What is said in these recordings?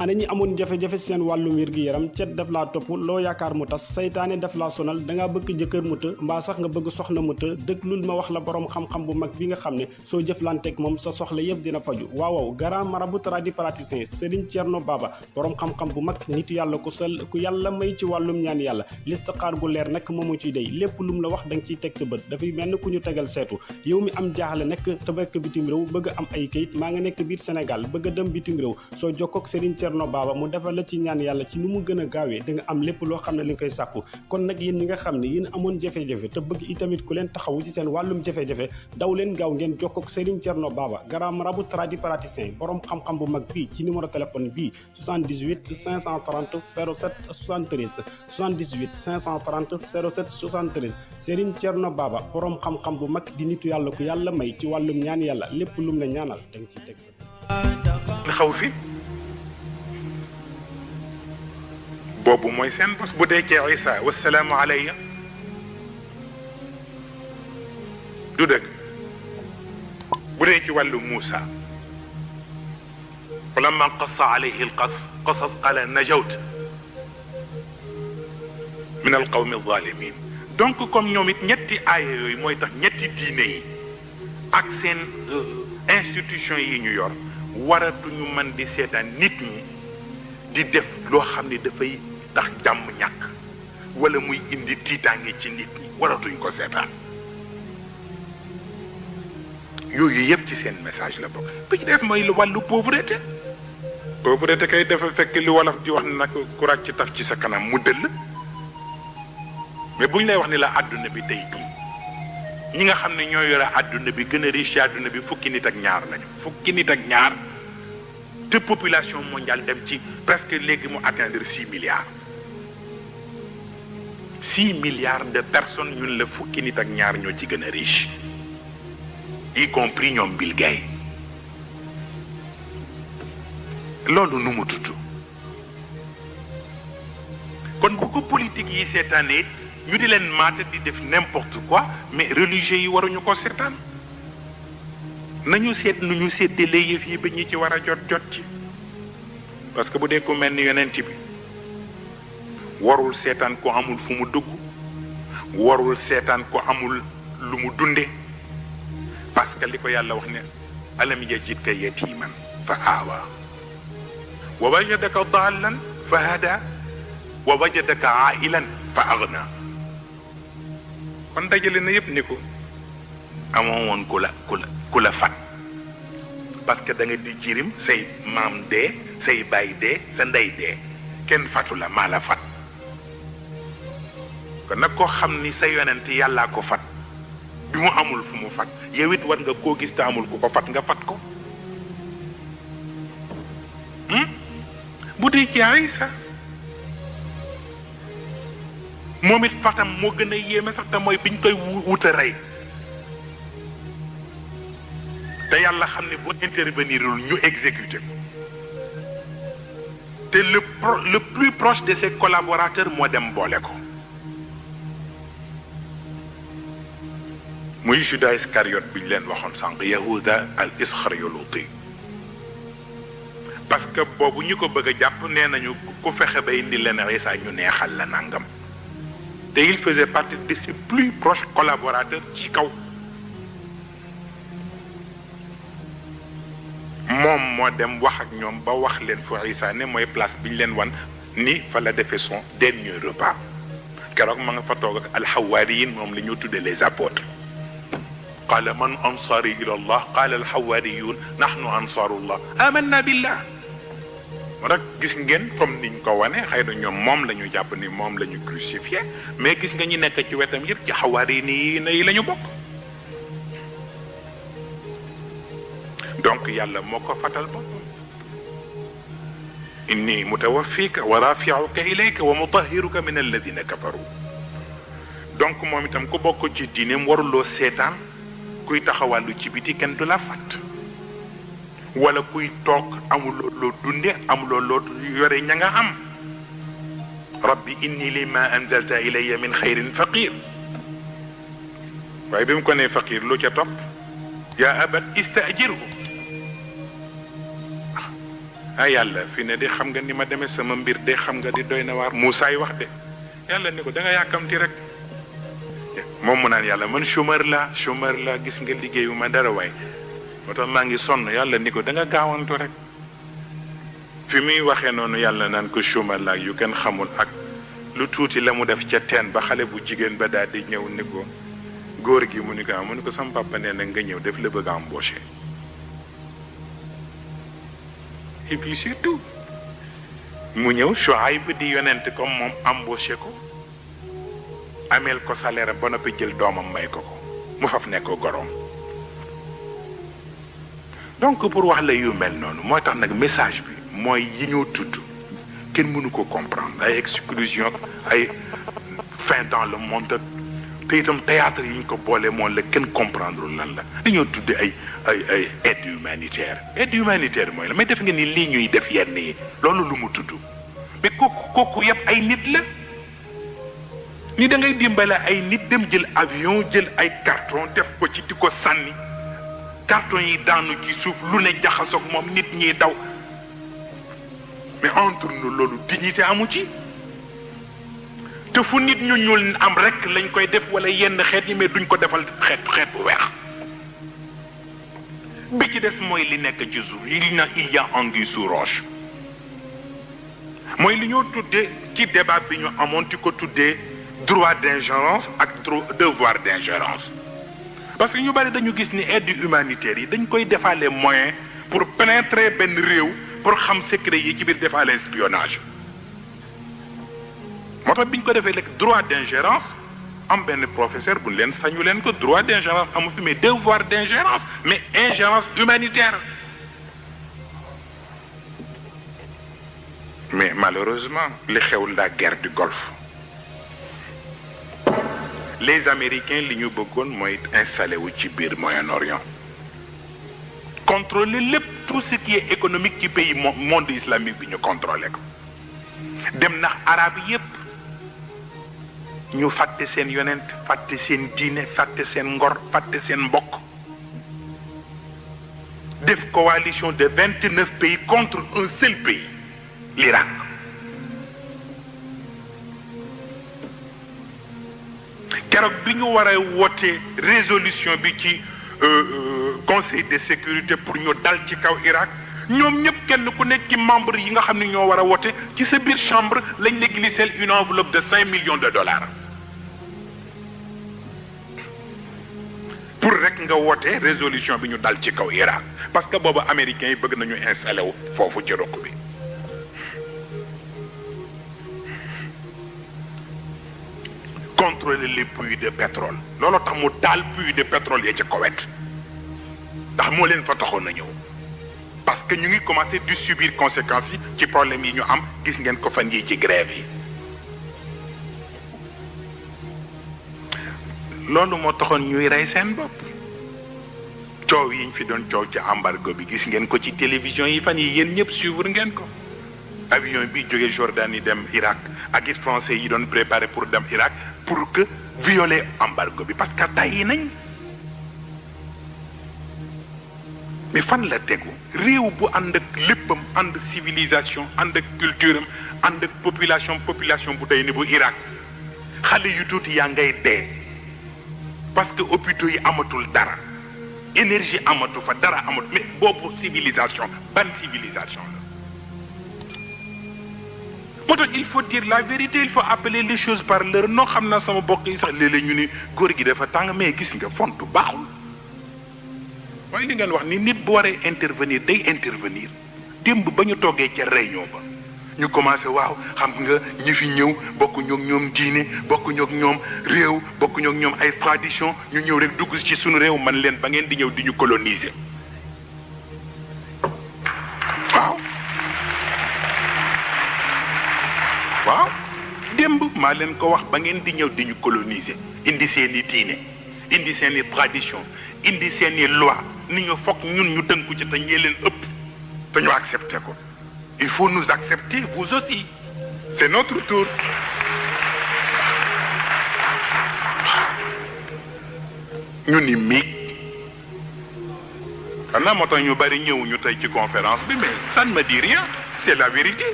ana ñi amoon jafe-jafe seen wàllum wér-gi-yaram cet daf laa topp loo yaakaar mu tas saytaane daf laa sonal dangaa bëgg jëkkër mu të mbaa sax nga bëgg soxna mu të déglul ma wax la borom xam-xam bu mag bi nga xam ne soo jëflanteeg moom sa soxla yëpp dina faju waaw grand marabout tradipraticien Serigne Thierno Baba borom xam-xam bu mag nit yàlla ku sell ku yàlla may ci wàllum ñaan yàlla listixaar gu leer nag moomu ciy dey lépp lum la wax da nga ciy teg sa bët dafay mel ni ku ñu tegal seetu yow mi am jaaxle nekk te nekk bitim réew bëgg am ay kayit maa nga nekk biir Sénégal bëgg a dem bitim réew soo jokkoog Serigne Thierno Baba mu defal la ci ñaan yàlla ci nu mu gën a gaawee da nga am lépp loo xam ne li nga koy sàkku kon nag yéen ñi nga xam ne yéen amoon jafe-jafe te bëgg itamit ku leen taxawu ci seen wàllum jafe-jafe daw leen gaaw ngeen jokkoog Serigne Thierno Baba grand marabout tradipraticien borom xam-xam bu mag bii ci numéro téléphone bii 78 530 07 73 78 530 07 73 Serigne Thierno Baba borom xam-xam bu mag di nitu yàlla ku yàlla may ci wàllum ñaan yàlla lépp lum la ñaanal da nga ciy teg sa xaw fi boobu mooy seen bos bu dee ci Isa wasalaamu alayya du dëgg bu dee ci wàllu Muusa falamma qassa alayhi alqasas qala najawt min alqawmi alzalimin donc comme ñoom it ñetti aaya yooyu mooy tax ñetti diine yi ak seen institution yi ñu yor waratuñu mën di seetaan nit ñi di def loo xam ne dafay tax jàmm ñàkk wala muy indi tiitaange ci nit ñi waratuñ ko seetaan yooyu yëpp ci seen message la bokk bi ci def mooy lu wàllu pauvreté kay dafa fekk li wolof di wax ne nag ku ràcc taf ci sa kanam mu dëll mais bu ñu lay wax ni la àdduna bi tey bii ñi nga xam ne ñoo yore àdduna bi gën a riche ci àdduna bi fukki nit ak ñaar lañu fukki nit ak ñaar te population mondiale dem ci presque léegi mu atteindre 6 milliards 6 milliards de personnes ñun la fukki nit ak ñaar ñoo ci gën a riche y compris ñoom Bill Gates loolu nu mu tudd kon bu ko politique yi seetaanee ñu di leen maate di def n'importe quoi mais religieux yi waruñu ko seetaan nañu seet nu ñu séddalee yëf yi ba ñi ci war a jot ci parce que bu dee ku mel ni yonent bi warul seetaan ko amul fu mu dugg warul seetaan ko amul lu mu dunde parce que li ko yàlla wax ne alam yajidka yatiman fa aawa wa wajadaka dallan fa hada wa wajadaka ailan fa agna kon dajale na yëpp ni ko amoo woon ku la fat parce que da nga di jirim say maam dee say baay dee sa ndey dee kenn fatu la maa la fat kon nag koo xam ni sa yonent yàllaa ko fat bi mu amul fu mu fat yow it war nga koo gis te amul ku ko fat nga fat ko bu dee ci Isa moom it fatam moo gën a yéeme sax te mooy biñ koy wuta rey te yàlla xam ne bu intervenirul ñu exécuté ko te le plus proche de ses collaborateurs moo dem boole ko muy Judas Iscariote bi ñu leen waxoon sànq Yahuda al Iscariote parce que boobu ñu ko bëgg a jàpp nee nañu ku fexe ba indi leen Isa ñu neexal la nangam te il faisait partie de ses plus proches collaborateurs ci kaw moom moo dem wax ak ñoom ba wax leen fu Isa ne mooy place bi ñu leen wan ni fa la defee son dernier repas keroog ma nga fa toog ak alxawaariyin moom la ñu tuddee les apôtres qala man ansari ila allah qala alxawaariyun nahnu ansarullah amanna billah rek gis ngeen comme niñ ko wane xëy na ñoom moom la ñu jàpp ni moom la ñu crucifié mais gis nga ñi nekk ci wetam yëpp ci xawaari yi la ñu bokk donc yàlla moo ko fatal boppam inni mutawaffika wa rafi'uka ilayka wa mutahhiruka min alladina kafaru donc moom itam ku bokk ci diineem waruloo seetaan kuy taxawàllu ci biti kenn du la fat wala kuy toog amuloo loo dunde amuloo loo yore ña nga am rabbi inni lima anzalta ilayya min xayrin faqir waaye bi mu ko nee faqir lu ca topp yaa abat istajirhu ah yàlla fi ne di xam nga ni ma demee sama mbir de xam nga di doy na waar Moussa yi wax de yàlla ni ko da nga yàkkamti rek moom mu naan yàlla man chômeur la gis nga liggéeyu ma dara waay moo tax maa ngi sonn yàlla ni ko da nga gaawantu rek fi muy waxee noonu yàlla naan ko chômeur la yu kenn xamul ak lu tuuti la mu def ca teen ba xale bu jigéen ba daal di ñëw ni ko góor gi mu ni ko sama papa nee na nga ñëw def la bëgg a embauché et puis surtout mu ñëw Chouaïb di yonent comme moom embauché ko ameel ko salaire ba noppi jël doomam may ko mu faf nekk goroom donc pour wax la yu mel noonu mooy tax nag message bi mooy yi ñoo tudd kenn mënu ko comprendre ay exclusion ay fin dans le monde te itam théâtre yi ñu ko boole moom la kenn comprendre lan la dañoo tudde ay aide humanitaire mooy la mais def nga ni lii ñuy def yenn yi loolu lu mu tudd mais kooku yëpp ay nit la ni da ngay dimbale ay nit dem jël avion jël ay carton def ko ci di ko sànni carton yi daanu ci suuf lu ne jaxasoog moom nit ñiy daw mais entre nous loolu dignité amu ci te fu nit ñu ñuul am rek lañ koy def wala yenn xeet yi mais duñ ko defal xeet bu weex bi ci des mooy li nekk ci suuf il y a anguille sous roche mooy li ñoo tuddee ci débat bi ñu amoon ci ko tuddee droit d'ingérence ak devoir d'ingérence parce que ñu bari dañu gis ni aide humanitaire yi dañ koy defaale moyen pour pénétrer benn réew pour xam secret yi ci biir defaale espionnage moo tax bi ñu ko defee lekk droit d'ingérence am benn professeur bu leen sañu leen ko droit d'ingérence amu fi mais devoir d'ingérence mais ingérence humanitaire mais malheureusement li xew la guerre du Golfe les Américains li ñu bëggoon mooy installé wu ci biir Moyen-Orient contrôler lépp tout ce qui est économique ci pays monde islamique bi ñu contrôlé ko dem nax arabe yépp ñu fàtte seen yonent fàtte seen diine fàtte seen ngor fàtte seen mbokk def coalition de 29 pays contre un seul pays l'Irak keroog bi ñu war a woote résolution bi ci conseil de sécurité pour ñu dal ci kaw Irak ñoom ñëpp kenn ku nekk ci membre yi nga xam ne ñoo war a woote ci sa biir chambre lañ la glisser une enveloppe de 5 millions de dollars pour rek nga woote résolution bi ñu dal ci kaw Irak parce que boobu américains yi bëgg nañu installé wu foofu ci rokk bi contrôler les puits de pétrole loolu tax mu taal puits de pétrole ya ca Koweït ndax moo leen fa taxoon na ñëw parce que ñu ngi commencé di subir conséquences yi ci problème yi ñu am gis ngeen ko fan yi ci grève yi loolu moo taxoon ñuy rey seen bopp coow yi ñu fi doon coow ci embargo bi gis ngeen ko ci télévision yi fan yi yéen ñëpp suivre ngeen ko avion bi jógee Jordanie dem Irak ak it français yi doon préparé pour dem Irak pour que violer embargo bi parce que tàyyi nañ mais fan la tegu réew bu ànd ak léppam ànd civilisation ànd ak culture am ànd ak population bu day ni bu Irak xale yu tuuti yaa ngay dee parce que hôpitaux yi amatul dara énergie amatu fa dara amatu mais boobu civilisation ban civilisation la moo tax il faut dire la vérité il faut appeler les choses par leur nom xam naa sama bokk yi sax léeg-léeg ñu ni góor gi dafa tàng mais gis nga fontu baaxul mooy li ngeen wax ni nit bu waree intervenir day intervenir démb ba ñu toogee ca réunion ba ñu commencé waaw xam nga ñi fi ñëw bokkuñu ak ñoom diine bokkuñu ak ñoom réew bokkuñu ak ñoom ay tradition ñu ñëw rek dugg ci suñu réew man leen ba ngeen di ñëw di ñu coloniser waaw démb maa leen ko wax ba ngeen di ñëw di ñu coloniser indi seeni diine indi seeni tradition indi seeni loi ni ñu fokk ñun ñu tënku ci te ñee leen ëpp te ñu accepté ko il faut nous accepter vous aussi c'est notre tour ñu ni miig xanaa moo tax ñu bari ñëwuñu tey ci conférence bi mais ça ne me dit rien c'est la vérité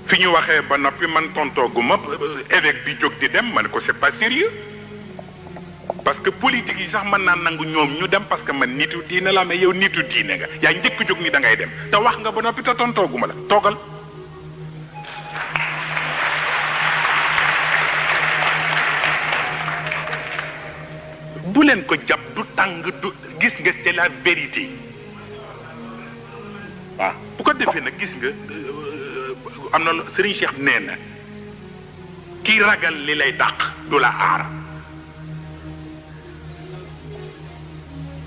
fi ñu waxee ba noppi man tontooguma évêque bi jóg di dem man ko c'est pas sérieux parce que politique yi sax mën naa nangu ñoom ñu dem parce que man nitu diine la mais yow nitu diine nga yaa njëkk jóg ni da ngay dem te wax nga ba noppi te tontooguma la toogal bu leen ko jàpp du tàng du gis nga c'est la vérité waaw bu ko defee nag gis nga am na Serigne Cheikh nee na kii ragal li lay dàq du la aar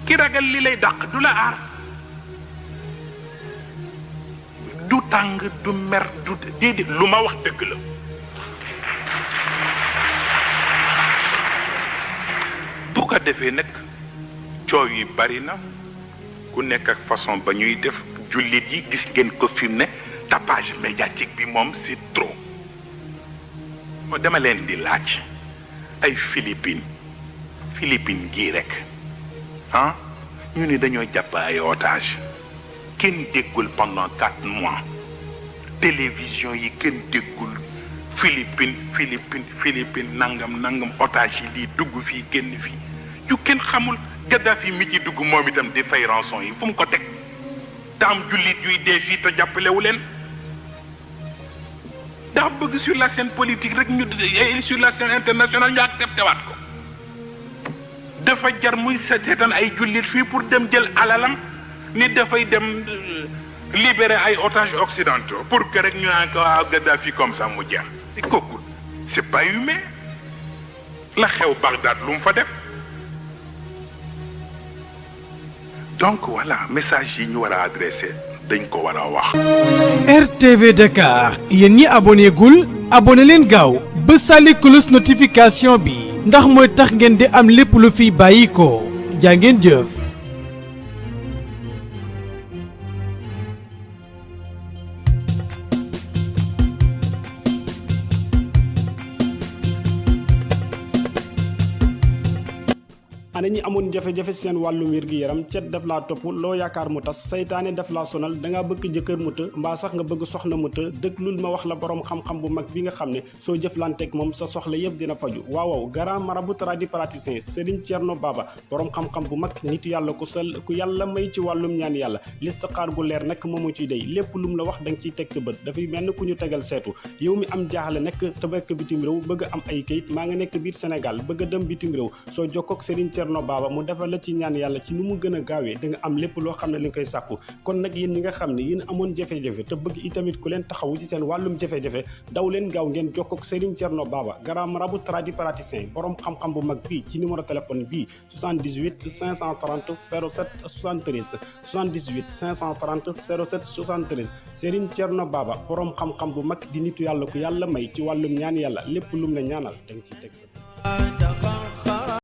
ki ragal li lay dàq du la aar du tàng du mer du déedéet lu ma wax dëgg la bu ko defee nag coow yi bari na ku nekk ak façon ba ñuy def jullit yi gis ngeen ko fi mu ne tapage médiatique bi moom c'est trop moo dama leen di laaj ay Philippines gii rek ah ñu ni dañoo jàpp ay otage kenn déggul pendant 4 mois télévision yi kenn déggul Philippines nangam otage yi lii dugg fii génn fii yu kenn xamul Gaddafi mi ci dugg moom itam di fay rançon yi fu mu ko teg te am jullit yuy dee fii te jàppalewu leen ndax bëgg sur la scène politique rek ñu sur la scène internationale ñu accepté waat ko dafa jar muy seetaan ay jullit fii pour dem jël alalam ni dafay dem libérer ay otages occidentaux pour que rek ñu naan ko Gaddafi comme ça mu jeex kooku c'est pas humain la xew Bagdad lu mu fa def donc voilà message yi ñu war a adressé dañ ko war a wax. RTV Dakar yéen ñi abonné gul abonné leen gaaw ba sàlli cloche notification bi ndax mooy tax ngeen di am lépp lu fi bàyyi ko jaa ngeen jëf. ana ñi amoon jafe-jafe seen wàllum wér-gi-yaram cet daf laa topp loo yaakaar mu tas saytaane daf laa sonal dangaa bëgg jëkkër mu të mbaa sax nga bëgg soxna mu të déglul ma wax la borom xam-xam bu mag bi nga xam ne soo jëflanteeg moom sa soxla yëpp dina faju waaw grand marabout tradipraticien Serigne Thierno Baba borom xam-xam bu mag nitu yàlla ku yàlla may ci wàllum ñaan yàlla listixaar gu leer nag moomu ciy day lépp lu mu la wax da nga ciy teg sa bët dafay mel ni ku ñu tegal seetu yow mi am jaaxle nekk te nekk bitim réew bëgg am ay kayit maa nga nekk biir Sénégal bëgg a dem bitim réew soo jokkoog Serigne Thierno Baba mu defal la ci ñaan yàlla ci nu mu gën a gaawee da nga am lépp loo xam ne li nga koy sàkku kon nag yéen ñi nga xam ne yéen amoon jafe-jafe te bëgg itamit ku leen taxawu ci seen wàllum jafe-jafe daw leen gaaw ngeen jokkoog Serigne Thierno Baba grand marabout tradipraticien borom xam-xam bu mag bii ci numéro téléphone bii 78 530 07 73 78 530 07 73 Serigne Thierno Baba borom xam-xam bu mag di nitu yàlla ku yàlla may ci wàllum ñaan yàlla lépp lum la ñaanal da nga ciy teg sa